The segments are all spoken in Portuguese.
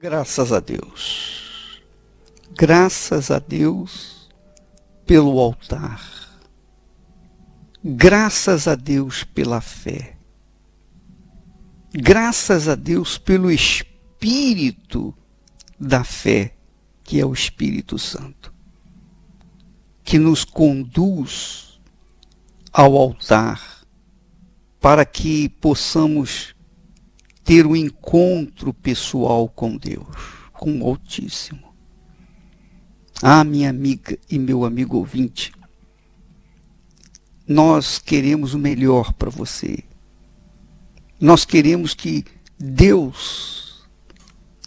Graças a Deus. Graças a Deus pelo altar. Graças a Deus pela fé. Graças a Deus pelo Espírito da fé, que é o Espírito Santo, que nos conduz ao altar para que possamos ter um encontro pessoal com Deus, com o Altíssimo. Ah, minha amiga e meu amigo ouvinte, nós queremos o melhor para você. Nós queremos que Deus,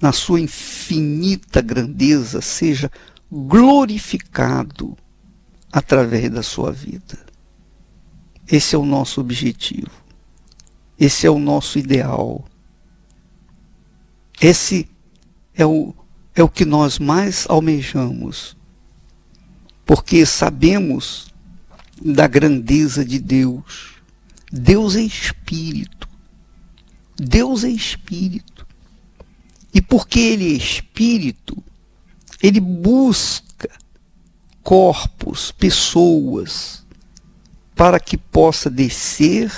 na sua infinita grandeza, seja glorificado através da sua vida. Esse é o nosso objetivo. Esse é o nosso ideal. Esse é o que nós mais almejamos, porque sabemos da grandeza de Deus. Deus é Espírito. Deus é Espírito. E porque Ele é Espírito, Ele busca corpos, pessoas, para que possa descer,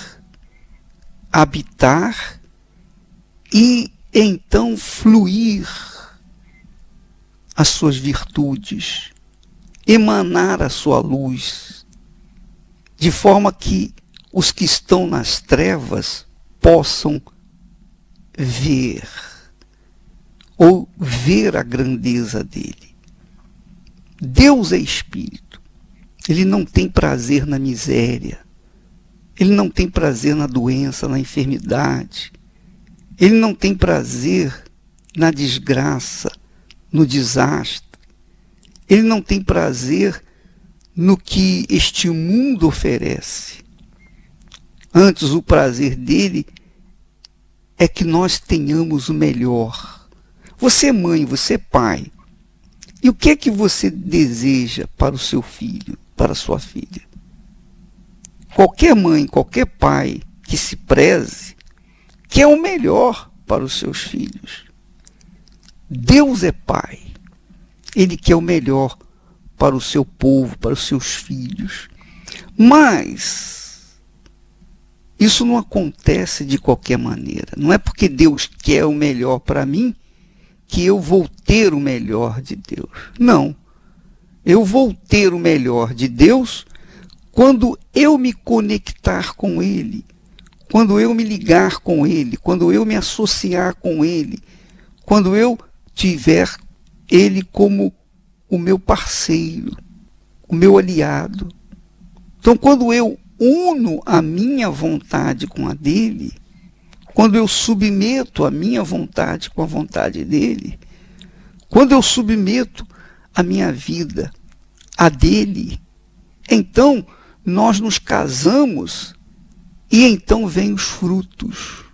habitar e então fluir as suas virtudes, emanar a sua luz, de forma que os que estão nas trevas possam ver, ou ver a grandeza dele. Deus é Espírito. Ele não tem prazer na miséria. Ele não tem prazer na doença, na enfermidade. Ele não tem prazer na desgraça, no desastre. Ele não tem prazer no que este mundo oferece. Antes, o prazer dele é que nós tenhamos o melhor. Você é mãe, você é pai. E o que é que você deseja para o seu filho, para a sua filha? Qualquer mãe, qualquer pai que se preze, quer o melhor para os seus filhos. Deus é Pai. Ele quer o melhor para o seu povo, para os seus filhos. Mas isso não acontece de qualquer maneira. Não é porque Deus quer o melhor para mim que eu vou ter o melhor de Deus. Não. Eu vou ter o melhor de Deus quando eu me conectar com Ele, quando eu me ligar com Ele, quando eu me associar com Ele, quando eu tiver Ele como o meu parceiro, o meu aliado. Então, quando eu uno a minha vontade com a dele, quando eu submeto a minha vontade com a vontade dele, quando eu submeto a minha vida a dele, então nós nos casamos. E então vêm os frutos,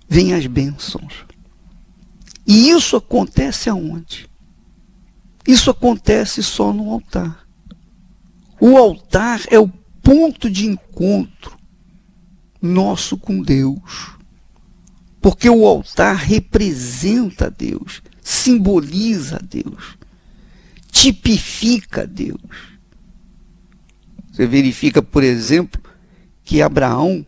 vêm as bênçãos. E isso acontece aonde? Isso acontece só no altar. O altar é o ponto de encontro nosso com Deus. Porque o altar representa Deus, simboliza Deus, tipifica Deus. Você verifica, por exemplo, que Abraão,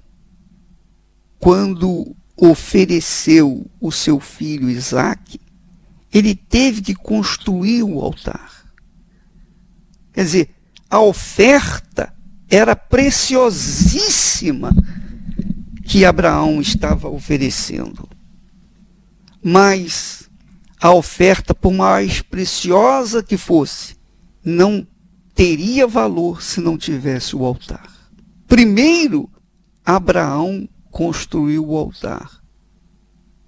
quando ofereceu o seu filho Isaque, ele teve que construir o altar. Quer dizer, a oferta era preciosíssima que Abraão estava oferecendo. Mas a oferta, por mais preciosa que fosse, não teria valor se não tivesse o altar. Primeiro, Abraão construiu o altar.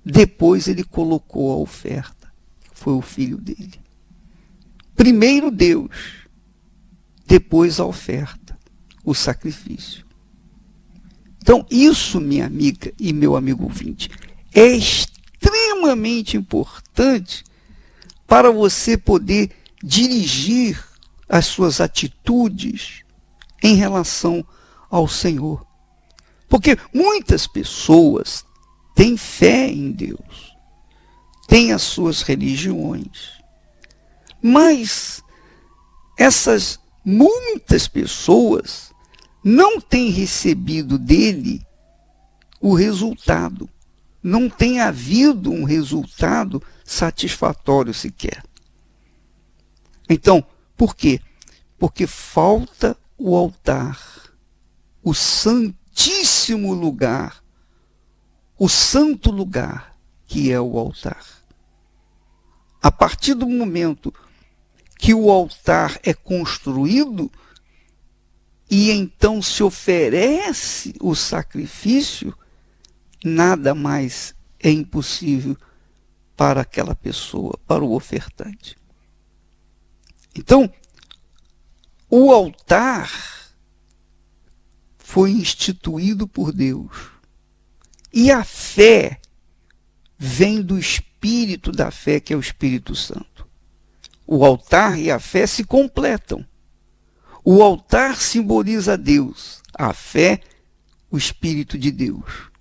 Depois ele colocou a oferta, que foi o filho dele. Primeiro Deus, depois a oferta, o sacrifício. Então, isso, minha amiga e meu amigo ouvinte, é extremamente importante para você poder dirigir as suas atitudes em relação ao Senhor. Porque muitas pessoas têm fé em Deus, têm as suas religiões, mas essas muitas pessoas não têm recebido dele o resultado. Não tem havido um resultado satisfatório sequer. Então, por quê? Porque falta o altar, o santíssimo lugar, o santo lugar que é o altar. A partir do momento que o altar é construído e então se oferece o sacrifício, nada mais é impossível para aquela pessoa, para o ofertante. Então, o altar foi instituído por Deus. E a fé vem do espírito da fé, que é o Espírito Santo. O altar e a fé se completam. O altar simboliza Deus, a fé, o Espírito de Deus.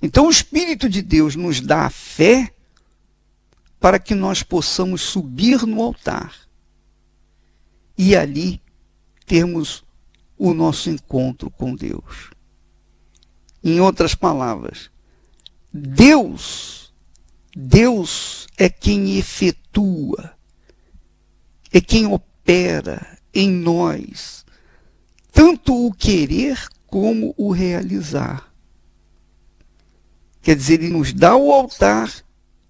Então o Espírito de Deus nos dá a fé para que nós possamos subir no altar e ali termos o nosso encontro com Deus. Em outras palavras, Deus é quem efetua, é quem opera em nós, tanto o querer como o realizar. Quer dizer, ele nos dá o altar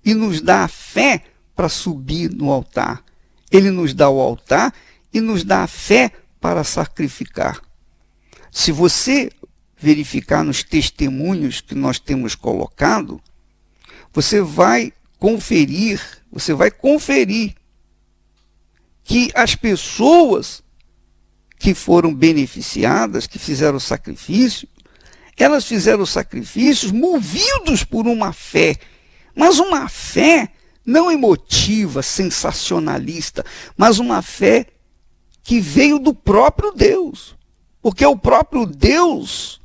e nos dá a fé para subir no altar. Ele nos dá o altar e nos dá a fé para sacrificar. Se você verificar nos testemunhos que nós temos colocado, você vai conferir que as pessoas que foram beneficiadas, que fizeram o sacrifício, elas fizeram sacrifícios movidos por uma fé, mas uma fé não emotiva, sensacionalista, mas uma fé que veio do próprio Deus. Porque é o próprio Deus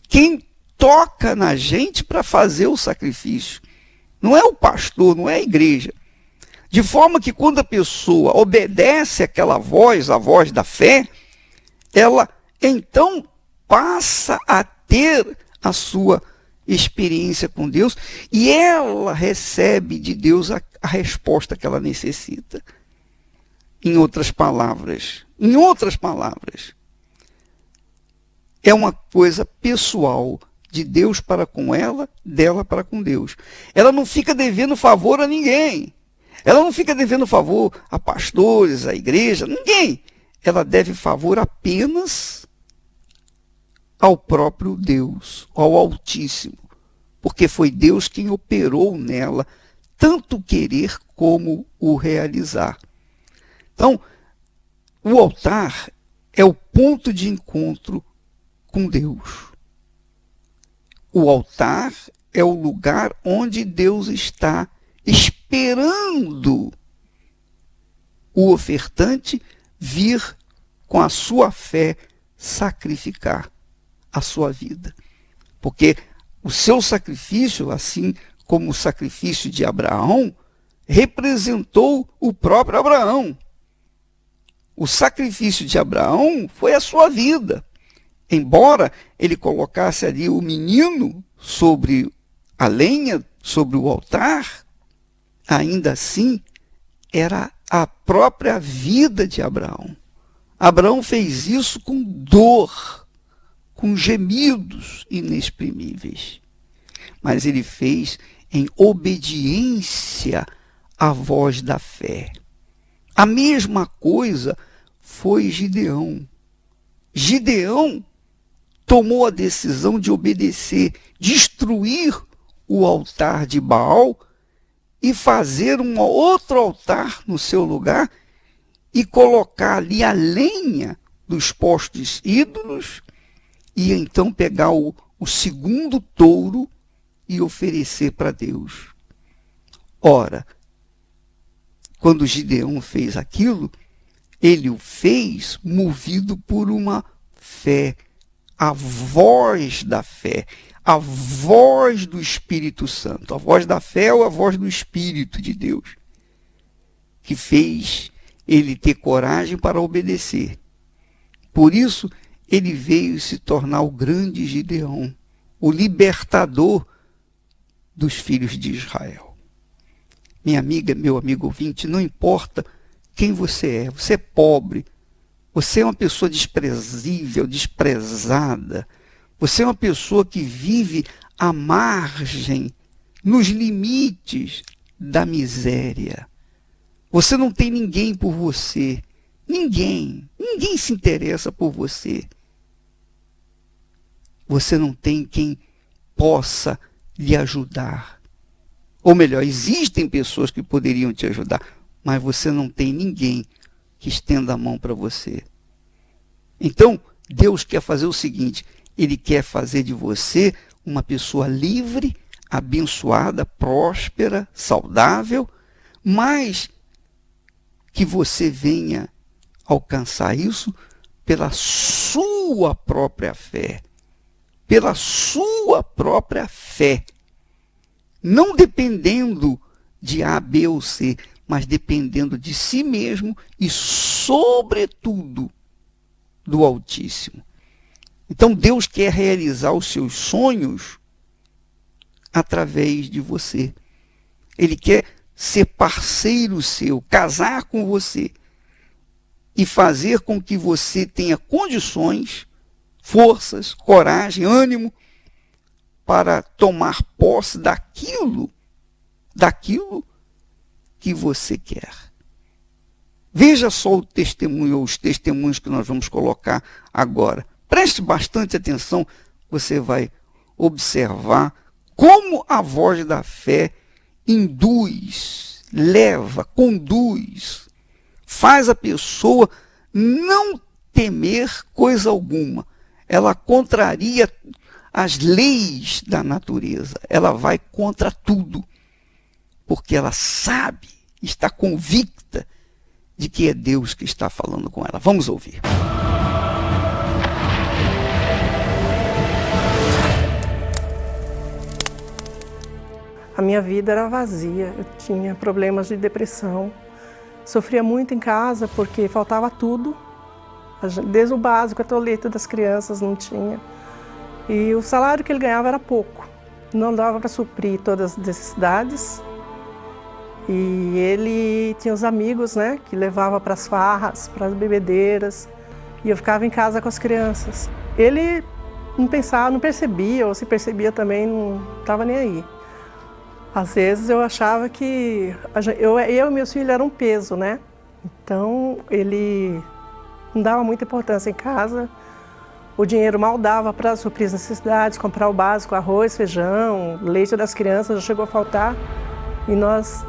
quem toca na gente para fazer o sacrifício. Não é o pastor, não é a igreja. De forma que quando a pessoa obedece àquela voz, a voz da fé, ela então passa a ter a sua experiência com Deus e ela recebe de Deus a resposta que ela necessita. Em outras palavras, é uma coisa pessoal de Deus para com ela, dela para com Deus. Ela não fica devendo favor a ninguém. Ela não fica devendo favor a pastores, a igreja, ninguém. Ela deve favor apenas ao próprio Deus, ao Altíssimo, porque foi Deus quem operou nela tanto o querer como o realizar. Então, o altar é o ponto de encontro com Deus. O altar é o lugar onde Deus está esperando o ofertante vir com a sua fé sacrificar a sua vida. Porque o seu sacrifício, assim como o sacrifício de Abraão, representou o próprio Abraão. O sacrifício de Abraão foi a sua vida. Embora ele colocasse ali o menino sobre a lenha, sobre o altar, ainda assim era a própria vida de Abraão. Abraão fez isso com dor, com gemidos inexprimíveis. Mas ele fez em obediência à voz da fé. A mesma coisa foi Gideão. Gideão tomou a decisão de obedecer, destruir o altar de Baal e fazer um outro altar no seu lugar e colocar ali a lenha dos postes ídolos e então pegar o segundo touro e oferecer para Deus. Ora, quando Gideão fez aquilo, ele o fez movido por uma fé, a voz da fé, a voz do Espírito Santo. A voz da fé ou a voz do Espírito de Deus, que fez ele ter coragem para obedecer. Por isso, ele veio se tornar o grande Gideão, o libertador dos filhos de Israel. Minha amiga, meu amigo ouvinte, não importa quem você é pobre, você é uma pessoa desprezível, desprezada, você é uma pessoa que vive à margem, nos limites da miséria. Você não tem ninguém por você. Ninguém se interessa por você. Você não tem quem possa lhe ajudar. Ou melhor, existem pessoas que poderiam te ajudar, mas você não tem ninguém que estenda a mão para você. Então, Deus quer fazer o seguinte, Ele quer fazer de você uma pessoa livre, abençoada, próspera, saudável, mas que você venha alcançar isso pela sua própria fé. Pela sua própria fé. Não dependendo de A, B ou C, mas dependendo de si mesmo e, sobretudo, do Altíssimo. Então, Deus quer realizar os seus sonhos através de você. Ele quer ser parceiro seu, casar com você e fazer com que você tenha condições, forças, coragem, ânimo para tomar posse daquilo que você quer. Veja só o testemunho ou os testemunhos que nós vamos colocar agora. Preste bastante atenção, você vai observar como a voz da fé induz, leva, conduz, faz a pessoa não temer coisa alguma. Ela contraria as leis da natureza, ela vai contra tudo, porque ela sabe, está convicta de que é Deus que está falando com ela. Vamos ouvir. A minha vida era vazia, eu tinha problemas de depressão, sofria muito em casa porque faltava tudo, desde o básico até o leite das crianças não tinha. E o salário que ele ganhava era pouco, não dava para suprir todas as necessidades. E ele tinha os amigos, né, que levava para as farras, para as bebedeiras, e eu ficava em casa com as crianças. Ele não pensava, não percebia, ou se percebia também, não estava nem aí. Às vezes eu achava que eu e meus filhos eram um peso, né? Então ele não dava muita importância em casa. O dinheiro mal dava para suprir as necessidades, comprar o básico, arroz, feijão, leite das crianças já chegou a faltar. E nós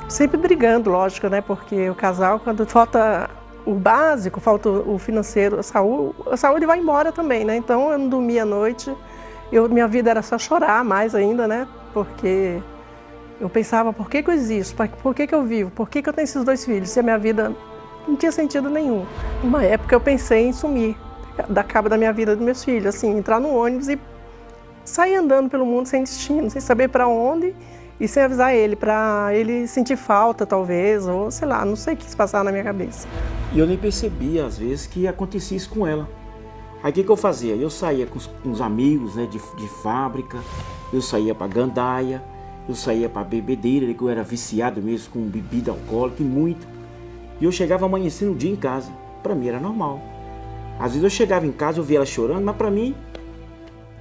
sempre brigando, lógico, né? Porque o casal, quando falta o básico, falta o financeiro, a saúde vai embora também, né? Então eu não dormia à noite, minha vida era só chorar mais ainda, né? Porque eu pensava, por que eu existo? Por que eu vivo? Por que eu tenho esses dois filhos? Se a minha vida não tinha sentido nenhum. Uma época eu pensei em sumir, dar cabo da minha vida dos meus filhos, assim, entrar no ônibus e sair andando pelo mundo sem destino, sem saber para onde e sem avisar ele, para ele sentir falta talvez, ou sei lá, não sei o que se passava na minha cabeça. E eu nem percebia às vezes que acontecia isso com ela. Aí o que eu fazia? Eu saía com os amigos, né, de fábrica, eu saía para gandaia, eu saía para bebedeira, que eu era viciado mesmo com bebida alcoólica e muito. E eu chegava amanhecendo o dia em casa. Para mim era normal. Às vezes eu chegava em casa, eu via ela chorando, mas para mim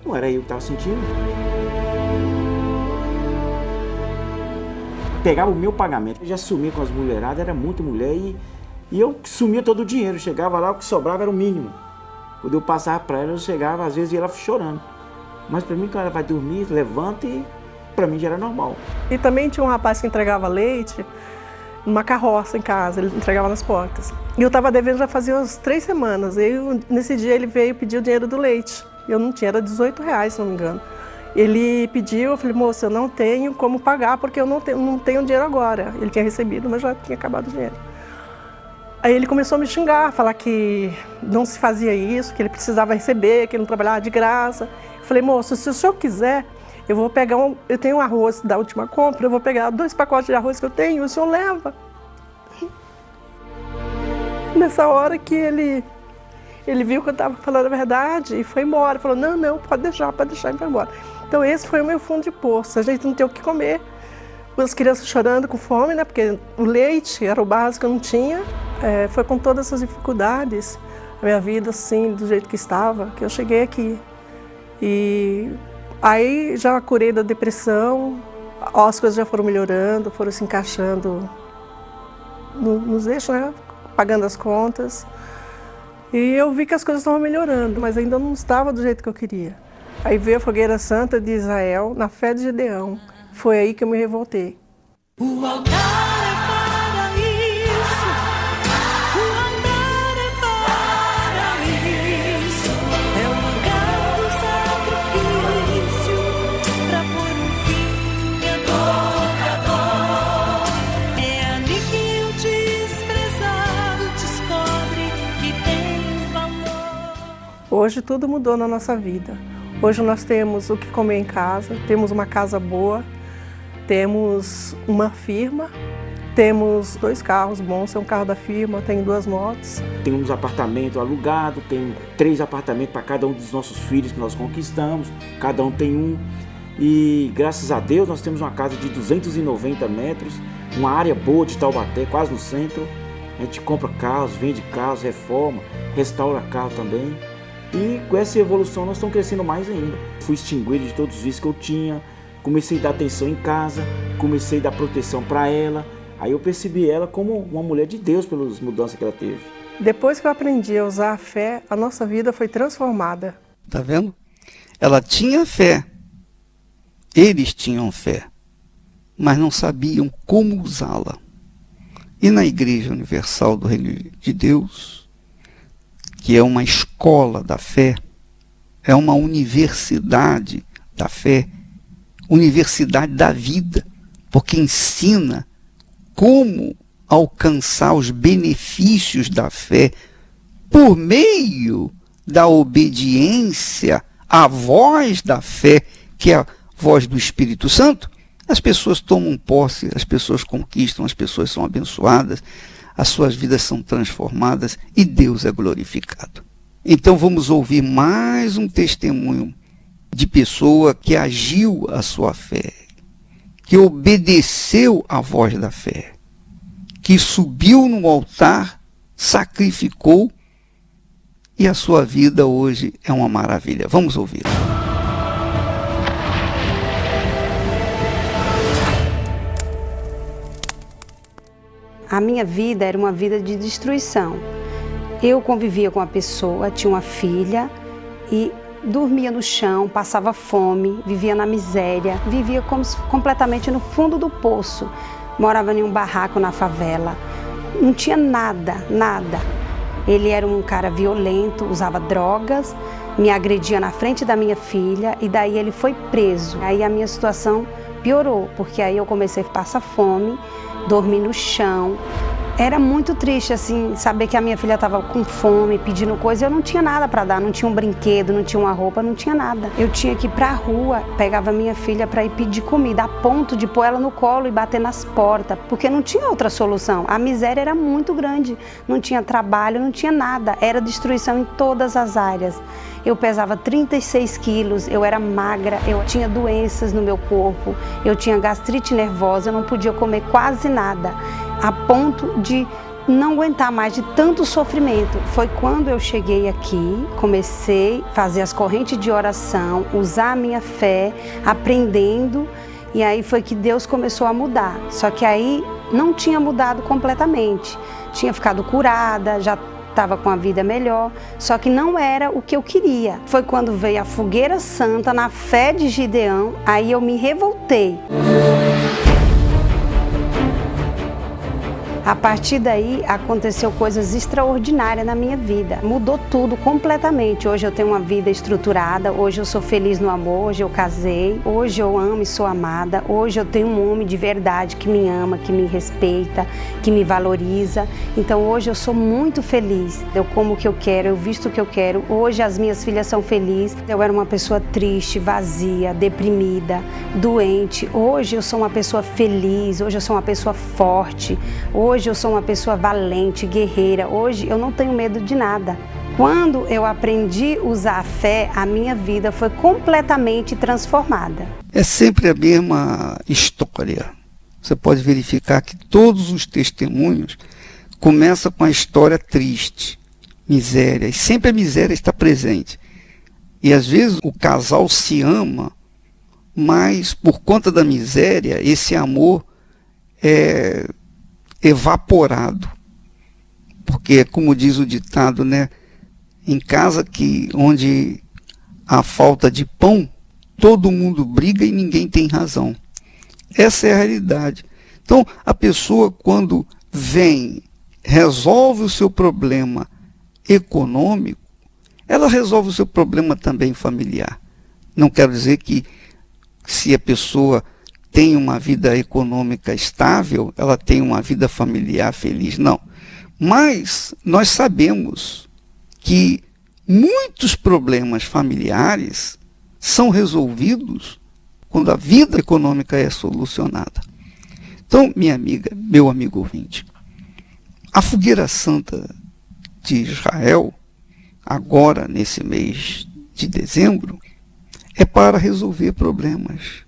não era eu que estava sentindo. Pegava o meu pagamento, eu já sumia com as mulheradas, era muita mulher e eu sumia todo o dinheiro. Chegava lá, o que sobrava era o mínimo. Quando eu passava para ela, eu chegava, às vezes ia ela chorando. Mas para mim, quando ela vai dormir, levanta e para mim já era normal. E também tinha um rapaz que entregava leite numa carroça em casa, ele entregava nas portas. E eu estava devendo já fazia umas 3 semanas. E nesse dia ele veio pedir o dinheiro do leite. Eu não tinha, era R$18, se não me engano. Ele pediu, eu falei, moça, eu não tenho como pagar porque eu não tenho dinheiro agora. Ele tinha recebido, mas já tinha acabado o dinheiro. Aí ele começou a me xingar, falar que não se fazia isso, que ele precisava receber, que ele não trabalhava de graça. Eu Falei, moço, se o senhor quiser, eu vou pegar eu tenho um arroz da última compra, eu vou pegar 2 pacotes de arroz que eu tenho, o senhor leva. Nessa hora que ele viu que eu estava falando a verdade e foi embora. Falou, não, pode deixar e foi embora. Então esse foi o meu fundo de poço. A gente não tem o que comer. As crianças chorando com fome, né? Porque o leite era o básico, eu não tinha. Foi com todas essas dificuldades, a minha vida assim, do jeito que estava, que eu cheguei aqui. E aí já curei da depressão, as coisas já foram melhorando, foram se encaixando nos eixos, né? Pagando as contas. E eu vi que as coisas estavam melhorando, mas ainda não estava do jeito que eu queria. Aí veio a Fogueira Santa de Israel, na fé de Gideão. Foi aí que eu me revoltei. O altar é para isso, o altar é para isso, é o lugar do sacrifício, pra pôr fim a toda dor. É ali que o desprezado descobre que tem valor. Hoje tudo mudou na nossa vida. Hoje nós temos o que comer em casa, temos uma casa boa, temos uma firma, temos 2 carros bons, é um carro da firma, tenho 2 motos. Tem uns apartamentos alugados, tem 3 apartamentos para cada um dos nossos filhos que nós conquistamos, cada um tem um. E graças a Deus nós temos uma casa de 290 metros, uma área boa de Taubaté, quase no centro. A gente compra carros, vende carros, reforma, restaura carro também. E com essa evolução nós estamos crescendo mais ainda. Fui extinguido de todos os vícios que eu tinha, comecei a dar atenção em casa, comecei a dar proteção para ela. Aí eu percebi ela como uma mulher de Deus pelas mudanças que ela teve. Depois que eu aprendi a usar a fé, a nossa vida foi transformada. Tá vendo? Ela tinha fé. Eles tinham fé, mas não sabiam como usá-la. E na Igreja Universal do Reino de Deus, que é uma escola da fé, é uma universidade da fé, universidade da vida, porque ensina como alcançar os benefícios da fé por meio da obediência à voz da fé, que é a voz do Espírito Santo. As pessoas tomam posse, as pessoas conquistam, as pessoas são abençoadas, as suas vidas são transformadas e Deus é glorificado. Então vamos ouvir mais um testemunho de pessoa que agiu a sua fé, que obedeceu à voz da fé, que subiu no altar, sacrificou, e a sua vida hoje é uma maravilha. Vamos ouvir. A minha vida era uma vida de destruição. Eu convivia com uma pessoa, tinha uma filha e dormia no chão, passava fome, vivia na miséria, vivia completamente no fundo do poço. Morava em um barraco na favela. Não tinha nada. Ele era um cara violento, usava drogas, me agredia na frente da minha filha e daí ele foi preso. Aí a minha situação piorou, porque aí eu comecei a passar fome, dormir no chão. Era muito triste, assim, saber que a minha filha estava com fome, pedindo coisa. Eu não tinha nada para dar, não tinha um brinquedo, não tinha uma roupa, não tinha nada. Eu tinha que ir para a rua, pegava minha filha para ir pedir comida, a ponto de pôr ela no colo e bater nas portas, porque não tinha outra solução. A miséria era muito grande, não tinha trabalho, não tinha nada. Era destruição em todas as áreas. Eu pesava 36 quilos, eu era magra, eu tinha doenças no meu corpo, eu tinha gastrite nervosa, eu não podia comer quase nada, a ponto de não aguentar mais de tanto sofrimento. Foi quando eu cheguei aqui, comecei a fazer as correntes de oração, usar a minha fé, aprendendo, e aí foi que Deus começou a mudar. Só que aí não tinha mudado completamente, tinha ficado curada, já estava com a vida melhor, só que não era o que eu queria. Foi quando veio a Fogueira Santa, na fé de Gideão, aí eu me revoltei. A partir daí, aconteceu coisas extraordinárias na minha vida. Mudou tudo completamente. Hoje eu tenho uma vida estruturada, hoje eu sou feliz no amor, hoje eu casei, hoje eu amo e sou amada, hoje eu tenho um homem de verdade que me ama, que me respeita, que me valoriza. Então hoje eu sou muito feliz. Eu como o que eu quero, eu visto o que eu quero. Hoje as minhas filhas são felizes. Eu era uma pessoa triste, vazia, deprimida, doente. Hoje eu sou uma pessoa feliz, hoje eu sou uma pessoa forte. Hoje eu sou uma pessoa valente, guerreira. Hoje eu não tenho medo de nada. Quando eu aprendi a usar a fé, a minha vida foi completamente transformada. É sempre a mesma história. Você pode verificar que todos os testemunhos começam com a história triste, miséria. E sempre a miséria está presente. E às vezes o casal se ama, mas por conta da miséria, esse amor é evaporado, porque como diz o ditado, né, em casa onde há falta de pão, todo mundo briga e ninguém tem razão. Essa é a realidade. Então a pessoa, quando vem, resolve o seu problema econômico, ela resolve o seu problema também familiar. Não quero dizer que se a pessoa tem uma vida econômica estável, ela tem uma vida familiar feliz, não. Mas nós sabemos que muitos problemas familiares são resolvidos quando a vida econômica é solucionada. Então, minha amiga, meu amigo ouvinte, a Fogueira Santa de Israel, agora nesse mês de dezembro, é para resolver problemas.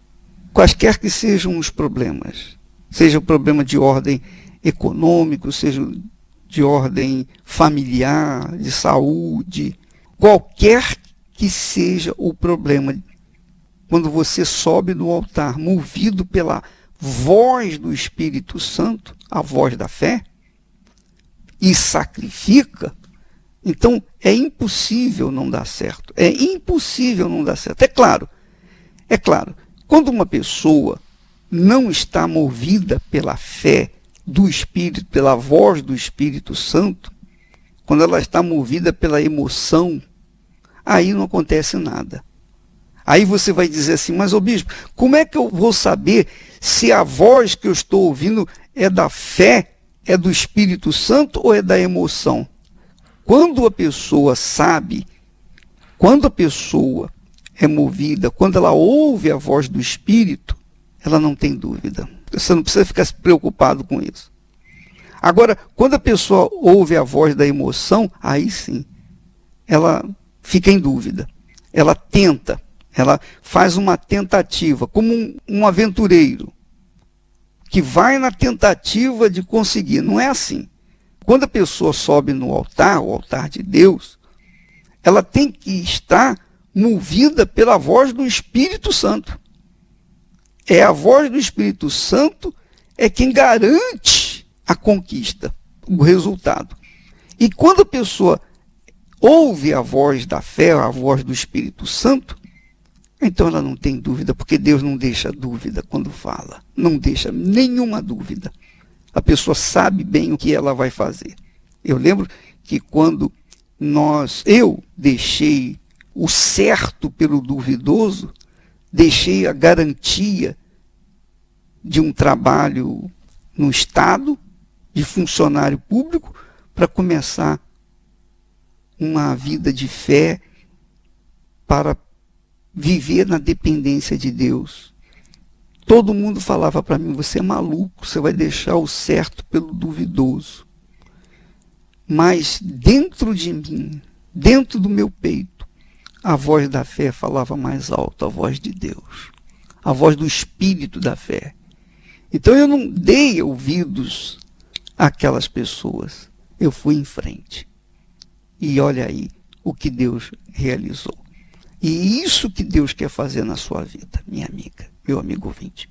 Quaisquer que sejam os problemas, seja o problema de ordem econômico, seja de ordem familiar, de saúde, qualquer que seja o problema, quando você sobe no altar, movido pela voz do Espírito Santo, a voz da fé, e sacrifica, então é impossível não dar certo. É impossível não dar certo. É claro, quando uma pessoa não está movida pela fé do Espírito, pela voz do Espírito Santo, quando ela está movida pela emoção, aí não acontece nada. Aí você vai dizer assim, mas ô bispo, como é que eu vou saber se a voz que eu estou ouvindo é da fé, é do Espírito Santo ou é da emoção? Quando a pessoa sabe, quando a pessoa é movida, quando ela ouve a voz do Espírito, ela não tem dúvida. Você não precisa ficar preocupado com isso. Agora, quando a pessoa ouve a voz da emoção, aí sim, ela fica em dúvida. Ela tenta, ela faz uma tentativa, como um aventureiro, que vai na tentativa de conseguir. Não é assim. Quando a pessoa sobe no altar, o altar de Deus, ela tem que estar movida pela voz do Espírito Santo. É a voz do Espírito Santo é quem garante a conquista, o resultado. E quando a pessoa ouve a voz da fé, a voz do Espírito Santo, então ela não tem dúvida, porque Deus não deixa dúvida quando fala. Não deixa nenhuma dúvida. A pessoa sabe bem o que ela vai fazer. Eu lembro que quando eu deixei o certo pelo duvidoso, deixei a garantia de um trabalho no Estado, de funcionário público, para começar uma vida de fé, para viver na dependência de Deus. Todo mundo falava para mim, você é maluco, você vai deixar o certo pelo duvidoso. Mas dentro de mim, dentro do meu peito, a voz da fé falava mais alto, a voz de Deus, a voz do Espírito da fé. Então eu não dei ouvidos àquelas pessoas, eu fui em frente. E olha aí o que Deus realizou. E isso que Deus quer fazer na sua vida, minha amiga, meu amigo ouvinte.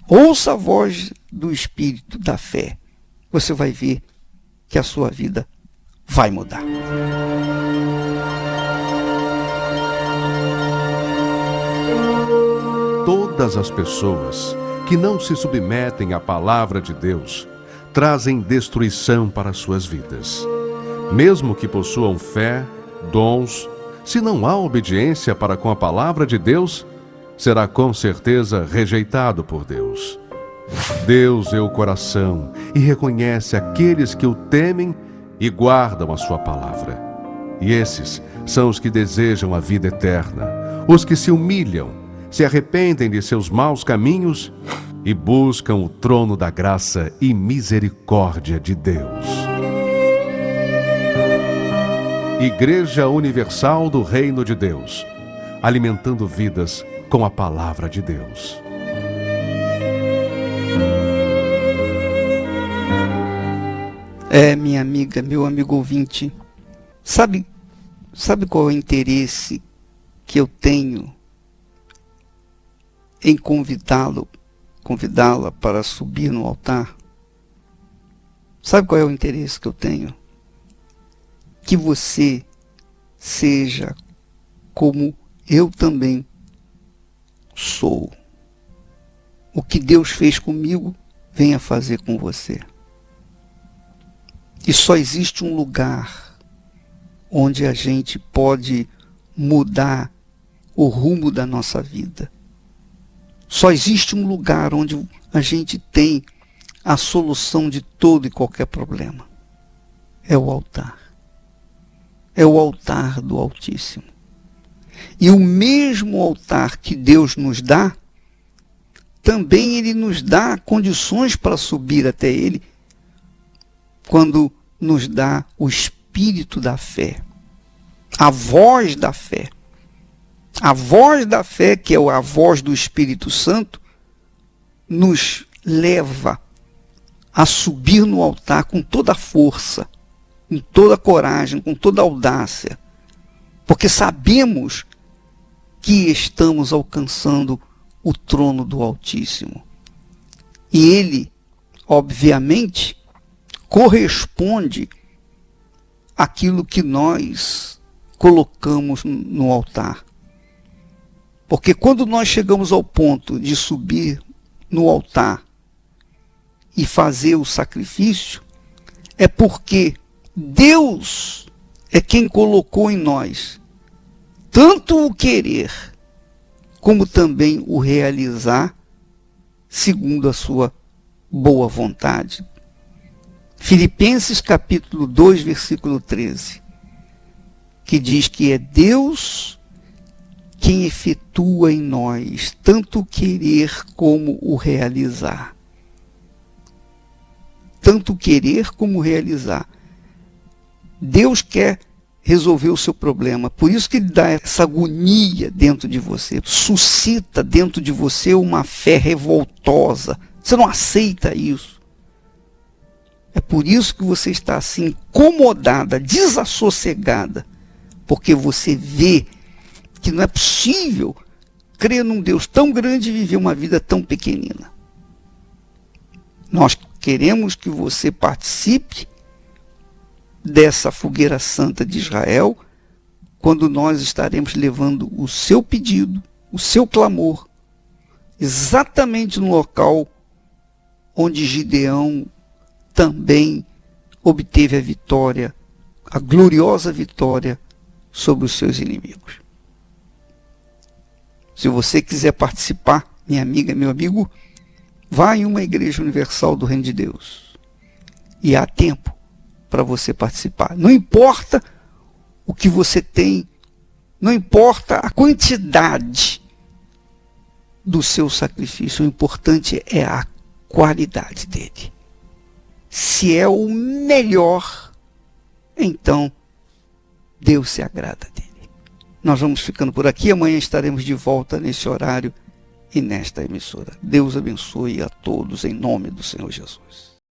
Ouça a voz do Espírito da fé, você vai ver que a sua vida vai mudar. Todas as pessoas que não se submetem à palavra de Deus, trazem destruição para suas vidas. Mesmo que possuam fé, dons, se não há obediência para com a palavra de Deus, será com certeza rejeitado por Deus. Deus vê o coração e reconhece aqueles que o temem e guardam a sua palavra. E esses são os que desejam a vida eterna, os que se humilham, se arrependem de seus maus caminhos e buscam o trono da graça e misericórdia de Deus. Igreja Universal do Reino de Deus, alimentando vidas com a palavra de Deus. Minha amiga, meu amigo ouvinte, sabe qual é o interesse que eu tenho em convidá-la para subir no altar? Sabe qual é o interesse que eu tenho? Que você seja como eu também sou. O que Deus fez comigo, venha fazer com você. E só existe um lugar onde a gente pode mudar o rumo da nossa vida. Só existe um lugar onde a gente tem a solução de todo e qualquer problema. É o altar. É o altar do Altíssimo. E o mesmo altar que Deus nos dá, também Ele nos dá condições para subir até Ele, quando nos dá o espírito da fé, a voz da fé. A voz da fé, que é a voz do Espírito Santo, nos leva a subir no altar com toda a força, com toda a coragem, com toda a audácia, porque sabemos que estamos alcançando o trono do Altíssimo. E Ele, obviamente, corresponde àquilo que nós colocamos no altar. Porque quando nós chegamos ao ponto de subir no altar e fazer o sacrifício, é porque Deus é quem colocou em nós tanto o querer como também o realizar segundo a sua boa vontade. Filipenses capítulo 2, versículo 13, que diz que é Deus quem efetua em nós tanto o querer como o realizar. Tanto o querer como o realizar. Deus quer resolver o seu problema. Por isso que Ele dá essa agonia dentro de você. Suscita dentro de você uma fé revoltosa. Você não aceita isso. É por isso que você está assim incomodada, desassossegada. Porque você vê que não é possível crer num Deus tão grande e viver uma vida tão pequenina. Nós queremos que você participe dessa fogueira santa de Israel, quando nós estaremos levando o seu pedido, o seu clamor, exatamente no local onde Gideão também obteve a vitória, a gloriosa vitória sobre os seus inimigos. Se você quiser participar, minha amiga, meu amigo, vá em uma igreja universal do Reino de Deus. E há tempo para você participar. Não importa o que você tem, não importa a quantidade do seu sacrifício, o importante é a qualidade dele. Se é o melhor, então Deus se agrada dele. Nós vamos ficando por aqui, amanhã estaremos de volta nesse horário e nesta emissora. Deus abençoe a todos em nome do Senhor Jesus.